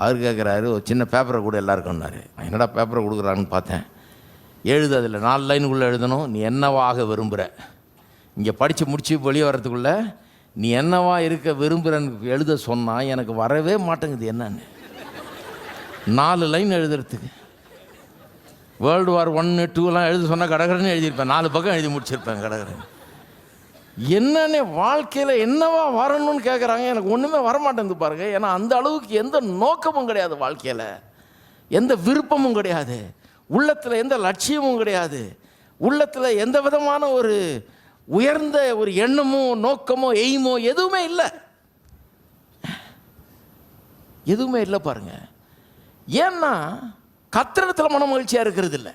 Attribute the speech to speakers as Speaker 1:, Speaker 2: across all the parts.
Speaker 1: அவர் கேட்குறாரு, ஒரு சின்ன பேப்பரை கூட எல்லாருக்கும்னாரு. என்னடா பேப்பரை கொடுக்குறான்னு பார்த்தேன். எழுது, அதில் 4 லைனுக்குள்ளே எழுதணும், நீ என்னவாக விரும்புகிற. இங்கே படித்து முடிச்சு வெளியே வர்றதுக்குள்ளே நீ என்னவா இருக்க விரும்புகிறன்னு எழுத சொன்னால் எனக்கு வரவே மாட்டேங்குது என்னன்னு. 4 லைன் எழுதுறதுக்கு World War I, II எழுத சொன்னால் கடகடன்னு எழுதியிருப்பேன். 4 பக்கம் எழுதி முடிச்சிருப்பேன் கடகடன்னு. என்னென்ன வாழ்க்கையில் என்னவா வரணும்னு கேட்குறாங்க. எனக்கு ஒன்றுமே வரமாட்டேங்குது பாருங்கள். ஏன்னா அந்த அளவுக்கு எந்த நோக்கமும் கிடையாது வாழ்க்கையில், எந்த விருப்பமும் கிடையாது, உள்ளத்தில் எந்த லட்சியமும் கிடையாது, உள்ளத்தில் எந்த விதமான ஒரு உயர்ந்த ஒரு எண்ணமோ நோக்கமோ எய்மோ எதுவுமே இல்லை, எதுவுமே இல்லை பாருங்க. ஏன்னா கத்திரத்தில் மன மகிழ்ச்சியாக இருக்கிறது இல்லை,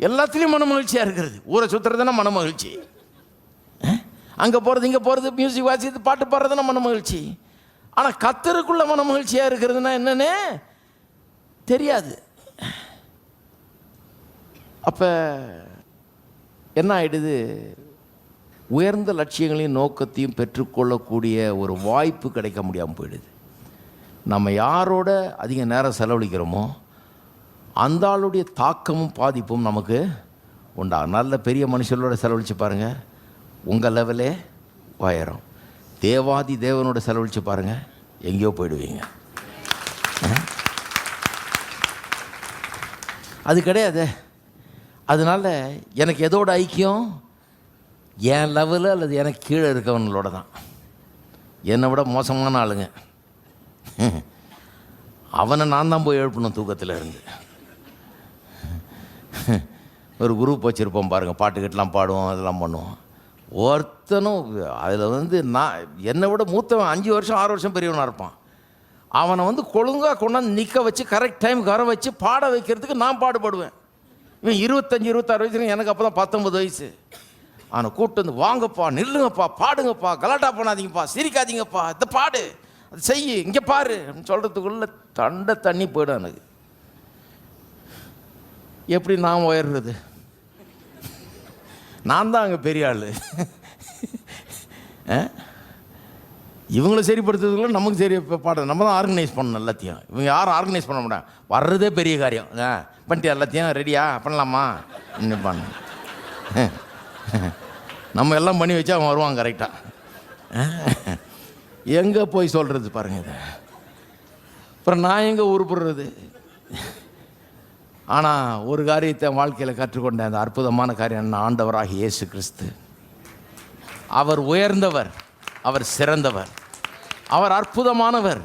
Speaker 1: எல்லாத்துலேயும் மன மகிழ்ச்சியாக இருக்கிறது. ஊரை சுற்றுறதுன்னா மன மகிழ்ச்சி, அங்கே போகிறது இங்கே போகிறது, மியூசிக் வாசித்து பாட்டு பாடுறதுன்னா மன மகிழ்ச்சி. ஆனால் கத்தருக்குள்ள மன மகிழ்ச்சியாக இருக்கிறதுனா என்னன்னு தெரியாது. அப்போ என்ன ஆகிடுது, உயர்ந்த லட்சியங்களையும் நோக்கத்தையும் பெற்றுக்கொள்ளக்கூடிய ஒரு வாய்ப்பு கிடைக்க முடியாமல் போயிடுது. நம்ம யாரோட அதிக நேரம் செலவழிக்கிறோமோ அந்த ஆளுடைய தாக்கமும் பாதிப்பும் நமக்கு உண்டாகும். நல்ல பெரிய மனுஷங்களோட செலவழித்து பாருங்கள், உங்கள் லெவலே உயரும். தேவாதி தேவனோட செலவழித்து பாருங்கள், எங்கேயோ போயிடுவீங்க. அது கிடையாது. அதனால் எனக்கு எதோட ஐக்கியம், என் லெவலு அல்லது எனக்கு கீழே இருக்கவங்களோட தான். என்னை விட மோசமான ஆளுங்க அவனை நான் தான் போய் எழுப்பணும் தூக்கத்தில் இருந்து. ஒரு குரூப் வச்சுருப்போம் பாருங்கள், பாட்டுக்கிட்டலாம் பாடுவோம், அதெல்லாம் பண்ணுவோம். ஒருத்தனும் அதில் நான் என்னை விட மூத்தவன் 5 வருஷம் 6 வருஷம் பெரியவனாக இருப்பான். அவனை கொழுங்காக கொண்டாந்து நிற்க வச்சு கரெக்ட் டைமுக்கு வர வச்சு பாட வைக்கிறதுக்கு நான் பாடுபடுவேன். இவன் 25 26 வயசு, எனக்கு அப்போ தான் 19 வயசு. அவனை கூப்பிட்டு வந்து, வாங்கப்பா, நில்லுங்கப்பா, பாடுங்கப்பா, கலாட்டா பண்ணாதீங்கப்பா, சிரிக்காதீங்கப்பா, இதை பாடு, அது செய்யு, இங்கே பாரு அப்படின்னு சொல்கிறதுக்குள்ளே தண்ணி போய்டும் எனக்கு. எப்படி நான் உயர்றது? நான் தான் அங்கே பெரிய ஆள். இவங்களை சரிப்படுத்துறதுக்குள்ள நமக்கு சரி பாட நம்ம தான் ஆர்கனைஸ் பண்ணணும் எல்லாத்தையும். இவங்க யாரும் ஆர்கனைஸ் பண்ண மாட்டாங்க, வர்றதே பெரிய காரியம். பண்ணிட்டு எல்லாத்தையும் ரெடியா பண்ணலாமா இன்னும் பண்ண நம்ம எல்லாம் பண்ணி வச்சா அவன் வருவாங்க கரெக்டாக. எங்கே போய் சொல்கிறது பாருங்கள் இதை. அப்புறம் நான் எங்கே உருப்படுறது? ஆனால் ஒரு காரியத்தை வாழ்க்கையில் கற்றுக்கொண்ட அந்த அற்புதமான காரியம் என்ன, ஆண்டவராகிய இயேசு கிறிஸ்து. அவர் உயர்ந்தவர், அவர் சிறந்தவர், அவர் அற்புதமானவர்.